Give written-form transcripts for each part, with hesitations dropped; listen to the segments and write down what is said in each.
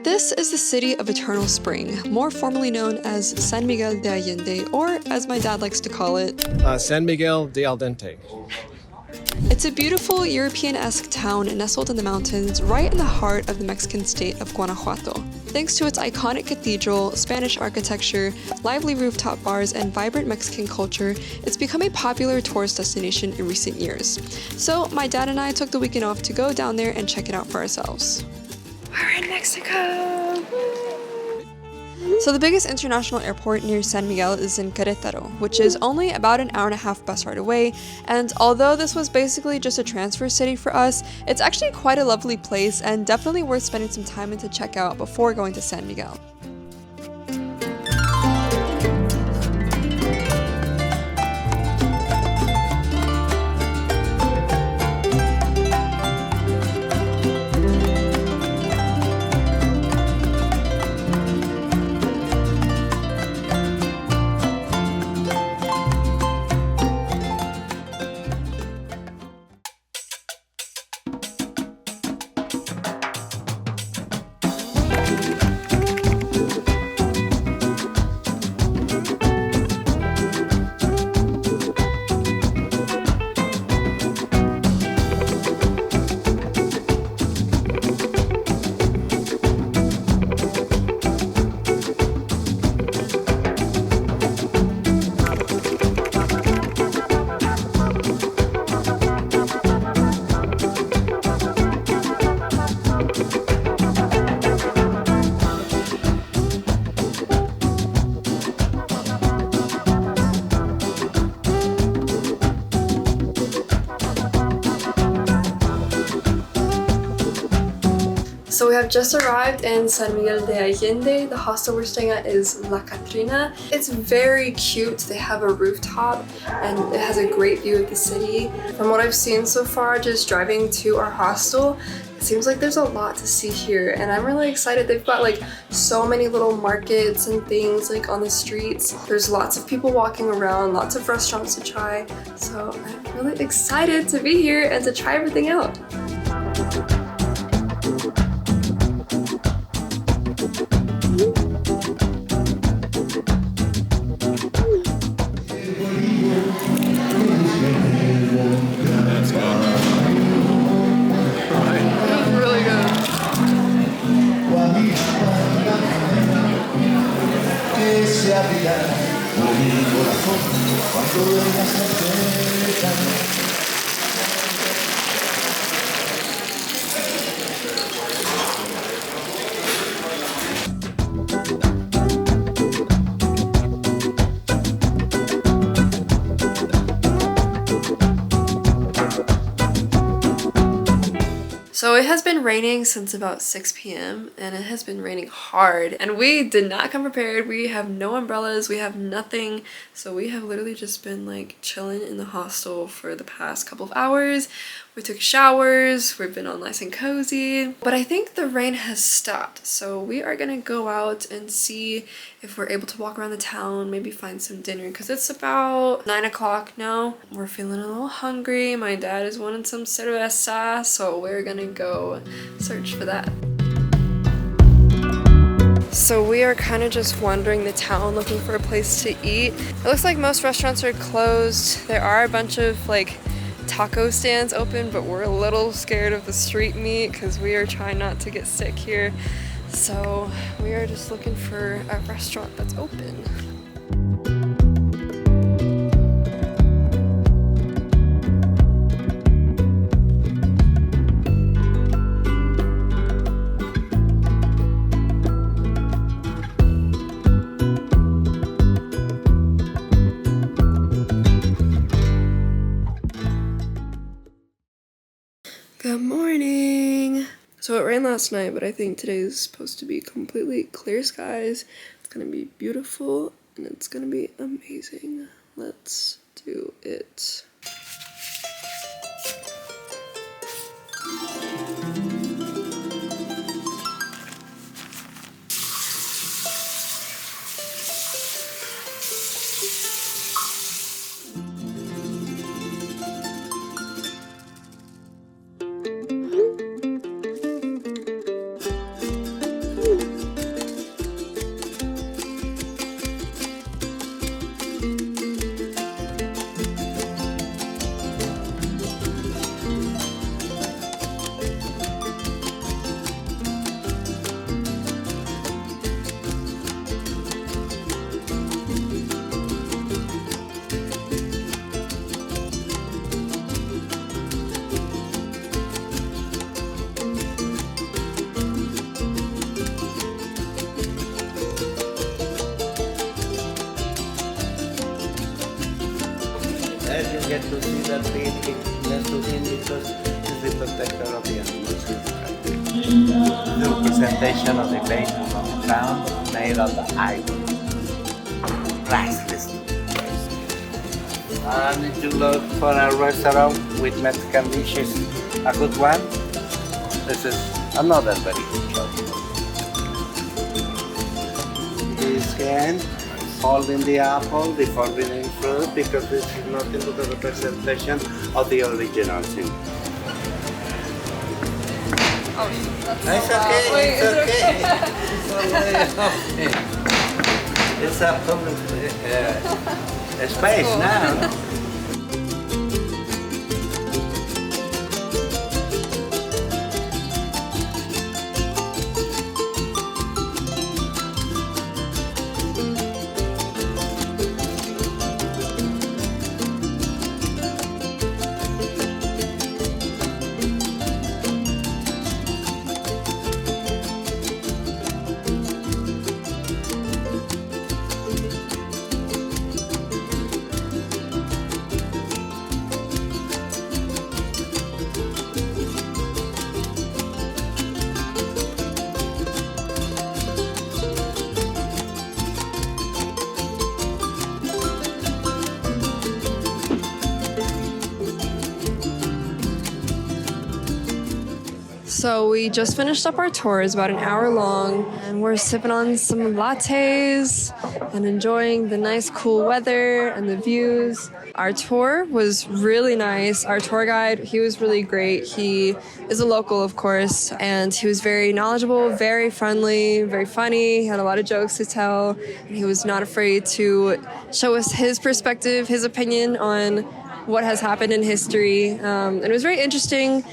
This is the city of Eternal Spring, more formally known as San Miguel de Allende, or as my dad likes to call it, San Miguel de Allende. It's a beautiful European-esque town nestled in the mountains right in the heart of the Mexican state of Guanajuato. Thanks to its iconic cathedral, Spanish architecture, lively rooftop bars, and vibrant Mexican culture, it's become a popular tourist destination in recent years. So my dad and I took the weekend off to go down there and check it out for ourselves. We're in Mexico! So the biggest international airport near San Miguel is in Querétaro, which is only about an hour-and-a-half bus ride away, and although this was basically just a transfer city for us, it's actually quite a lovely place and definitely worth spending some time in to check out before going to San Miguel. So we have just arrived in San Miguel de Allende. The hostel we're staying at is La Catrina. It's very cute. They have a rooftop and it has a great view of the city. From what I've seen so far, just driving to our hostel, it seems like there's a lot to see here and I'm really excited. They've got like so many little markets and things like on the streets. There's lots of people walking around, lots of restaurants to try. So I'm really excited to be here and to try everything out. So it has been raining since about 6 p.m. and it has been raining hard and we did not come prepared. We have no umbrellas, we have nothing. So we have literally just been like chilling in the hostel for the past couple of hours. We took showers, we've been all nice and cozy, but I think the rain has stopped. So we are gonna go out and see if we're able to walk around the town, maybe find some dinner because it's about 9 o'clock now. We're feeling a little hungry. My dad is wanting some cerveza, so we're gonna go search for that. So we are kind of just wandering the town looking for a place to eat. It looks like most restaurants are closed. There are a bunch of like taco stands open, but we're a little scared of the street meat because we are trying not to get sick here. So we are just looking for a restaurant that's open. Good morning! So it rained last night, but I think today is supposed to be completely clear skies. It's gonna be beautiful and it's gonna be amazing. Let's do it. get to see that painting next to him because he's the protector of the animals. The representation of the painting of the town made on the ivory. Priceless. And if you look for a restaurant with Mexican dishes, a good one, this is another very good choice. This hand holding the apple, the forbidden fruit, because this is nothing but a representation of the original sin. Oh, that's It's so loud. okay, Wait, it's okay. It's okay. It's a public space cool. now. So we just finished up our tour. It's about an hour long, and we're sipping on some lattes and enjoying the nice cool weather and the views. Our tour was really nice. Our tour guide, he was really great. He is a local, of course, and he was very knowledgeable, very friendly, very funny. He had a lot of jokes to tell, and he was not afraid to show us his perspective, his opinion on what has happened in history. And it was very interesting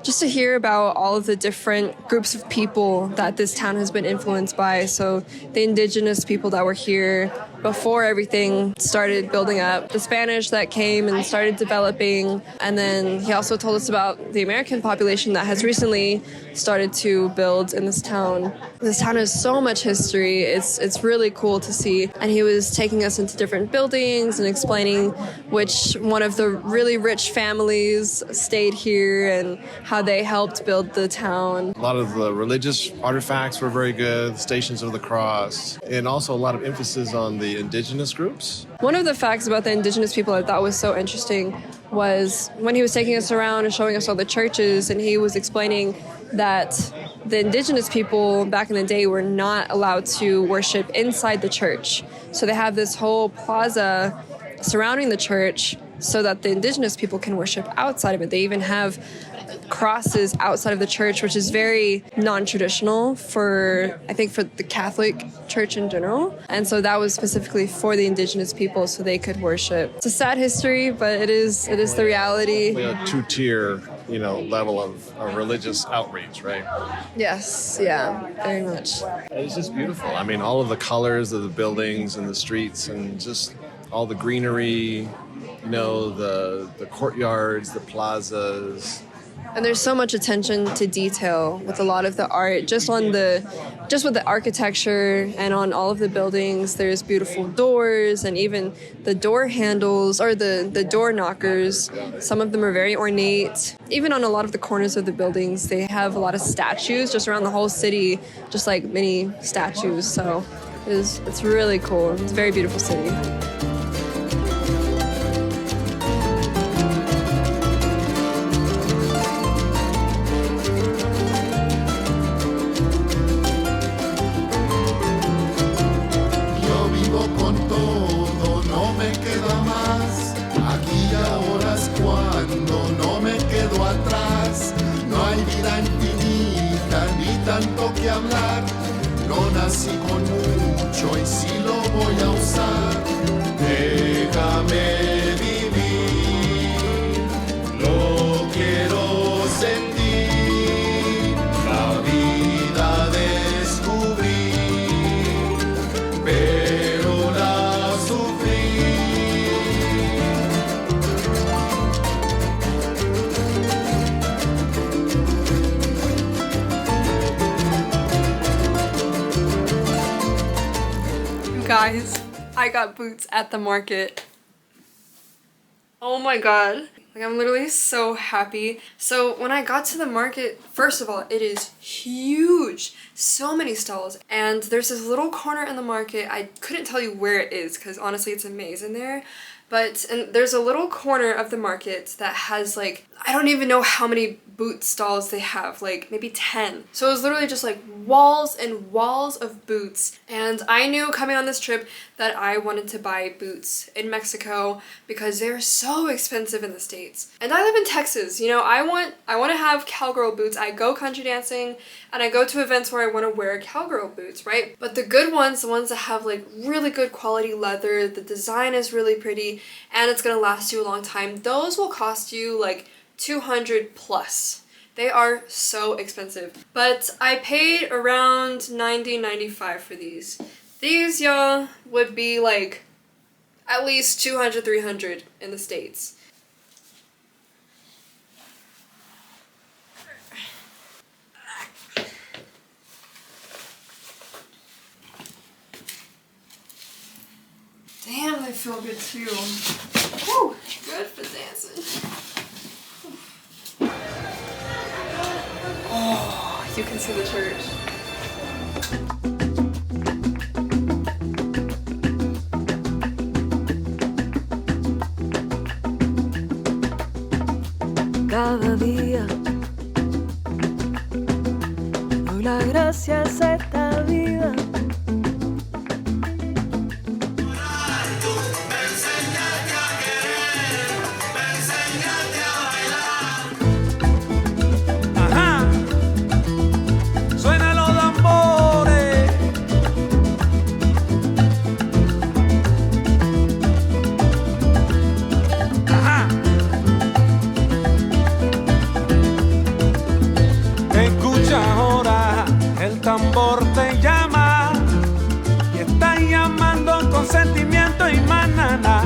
just to hear about all of the different groups of people that this town has been influenced by. So the indigenous people that were here before everything started building up, the Spanish that came and started developing, and then he also told us about the American population that has recently started to build in this town. This town has so much history. It's really cool to see. And he was taking us into different buildings and explaining which one of the really rich families stayed here and how they helped build the town. A lot of the religious artifacts were very good, Stations of the Cross, and also a lot of emphasis on the indigenous groups. One of the facts about the indigenous people I thought was so interesting was when he was taking us around and showing us all the churches, and he was explaining that the indigenous people back in the day were not allowed to worship inside the church. So they have this whole plaza surrounding the church so that the indigenous people can worship outside of it. They even have crosses outside of the church, which is very non-traditional for, I think, for the Catholic Church in general. And so that was specifically for the indigenous people so they could worship. It's a sad history, but it is the reality. A two-tier, level of religious outreach, right? Yes, yeah, very much. It's just beautiful. I mean, all of the colors of the buildings and the streets and just all the greenery, the courtyards, the plazas. And there's so much attention to detail with a lot of the art, just with the architecture and on all of the buildings. There's beautiful doors and even the door handles or the door knockers. Some of them are very ornate. Even on a lot of the corners of the buildings, they have a lot of statues just around the whole city, just like mini statues. So it's really cool. It's a very beautiful city. Tanto que hablar, no nací con mucho y sí lo voy a usar. Déjame vivir, lo quiero sentir, la vida descubrir, pero la sufrí. Guys, I got boots at the market. Oh my god. Like, I'm literally so happy. So when I got to the market, first of all, it is huge. So many stalls. And there's this little corner in the market. I couldn't tell you where it is because honestly it's a maze in there. And there's a little corner of the market that has like, I don't even know how many boot stalls they have, like maybe 10. So it was literally just like walls and walls of boots. And I knew coming on this trip that I wanted to buy boots in Mexico because they're so expensive in the States. And I live in Texas, you know, I want to have cowgirl boots. I go country dancing and I go to events where I want to wear cowgirl boots, right? But the good ones, the ones that have like really good quality leather, the design is really pretty, and it's gonna last you a long time, those will cost you like 200 plus. They are so expensive. But I paid around $90-$95 for these. These, y'all, would be like at least $200-$300 in the States. Damn, they feel good too. Woo, good for dancing. Oh, you can see the church. Cada día doy las gracias a esta vida. Tambor te llama y está llamando con sentimiento y manana,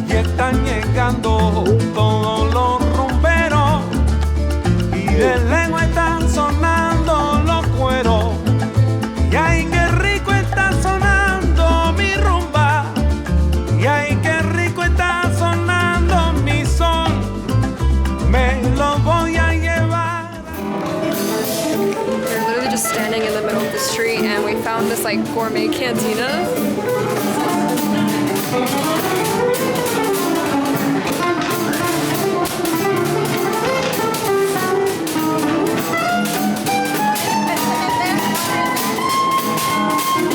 y están llegando todos los rumberos y de lengua están sonando los cueros, y ay qué rico está sonando mi rumba, y ay qué rico está sonando mi son, me lo voy a llevar. We're literally just standing in the middle of the street and we found this like gourmet cantina.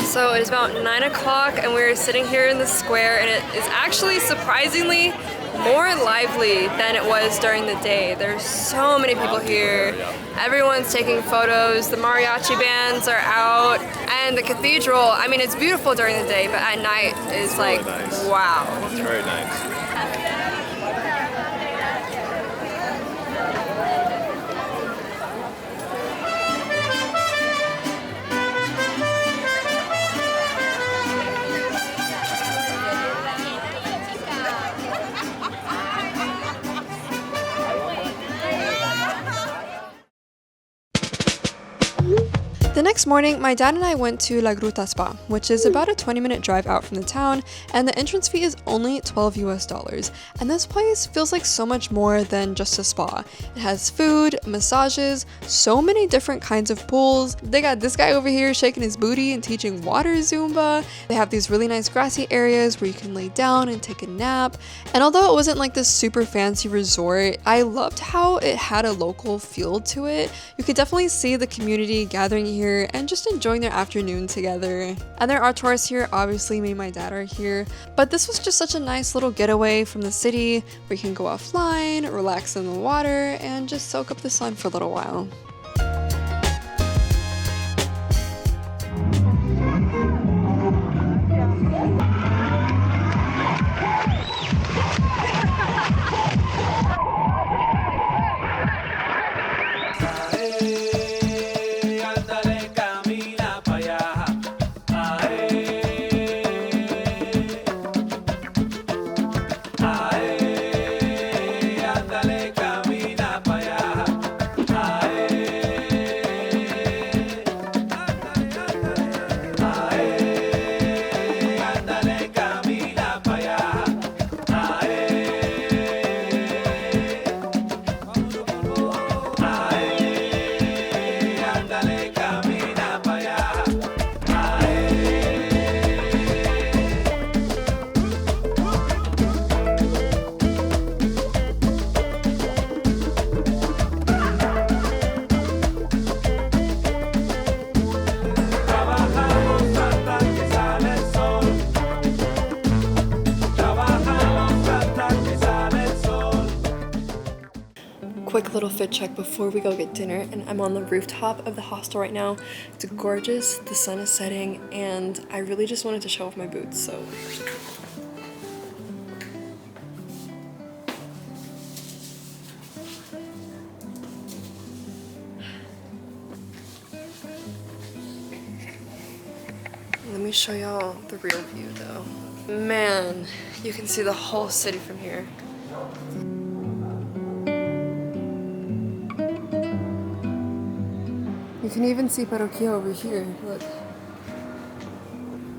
So it is about 9 o'clock and we're sitting here in the square, and it is actually surprisingly more lively than it was during the day. There's so many people here. Everyone's taking photos. The mariachi bands are out. And the cathedral, I mean, it's beautiful during the day, but at night it's like, really nice. Wow. It's very nice. The next morning, my dad and I went to La Gruta Spa, which is about a 20-minute drive out from the town, and the entrance fee is only $12 US. And this place feels like so much more than just a spa. It has food, massages, so many different kinds of pools. They got this guy over here shaking his booty and teaching water Zumba. They have these really nice grassy areas where you can lay down and take a nap. And although it wasn't like this super fancy resort, I loved how it had a local feel to it. You could definitely see the community gathering here and just enjoying their afternoon together. And there are tourists here, obviously me and my dad are here, but this was just such a nice little getaway from the city where you can go offline, relax in the water, and just soak up the sun for a little while. little fit check before we go get dinner, and I'm on the rooftop of the hostel right now. It's gorgeous, the sun is setting, and I really just wanted to show off my boots, so. Let me show y'all the real view though. Man, you can see the whole city from here. You can even see Parroquia over here, look.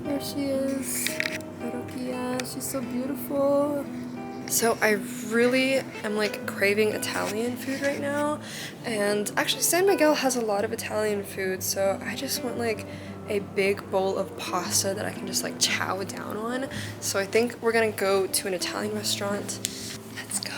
There she is, Parroquia, she's so beautiful. So I really am like craving Italian food right now. And actually San Miguel has a lot of Italian food, so I just want like a big bowl of pasta that I can just like chow down on. So I think we're gonna go to an Italian restaurant. Let's go.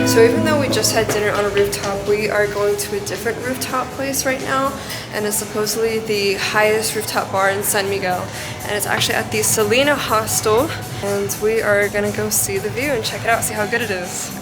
So even though we just had dinner on a rooftop, we are going to a different rooftop place right now, and it's supposedly the highest rooftop bar in San Miguel, and it's actually at the Selena Hostel, and we are gonna go see the view and check it out, see how good it is.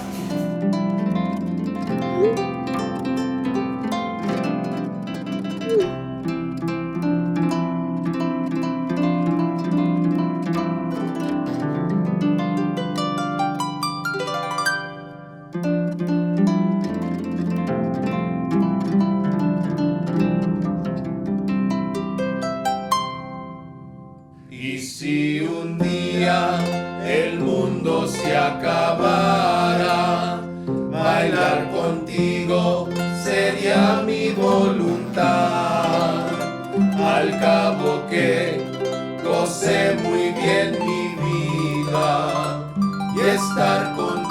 Y si un día el mundo se acabara, bailar contigo sería mi voluntad. Al cabo que gocé muy bien mi vida y estar con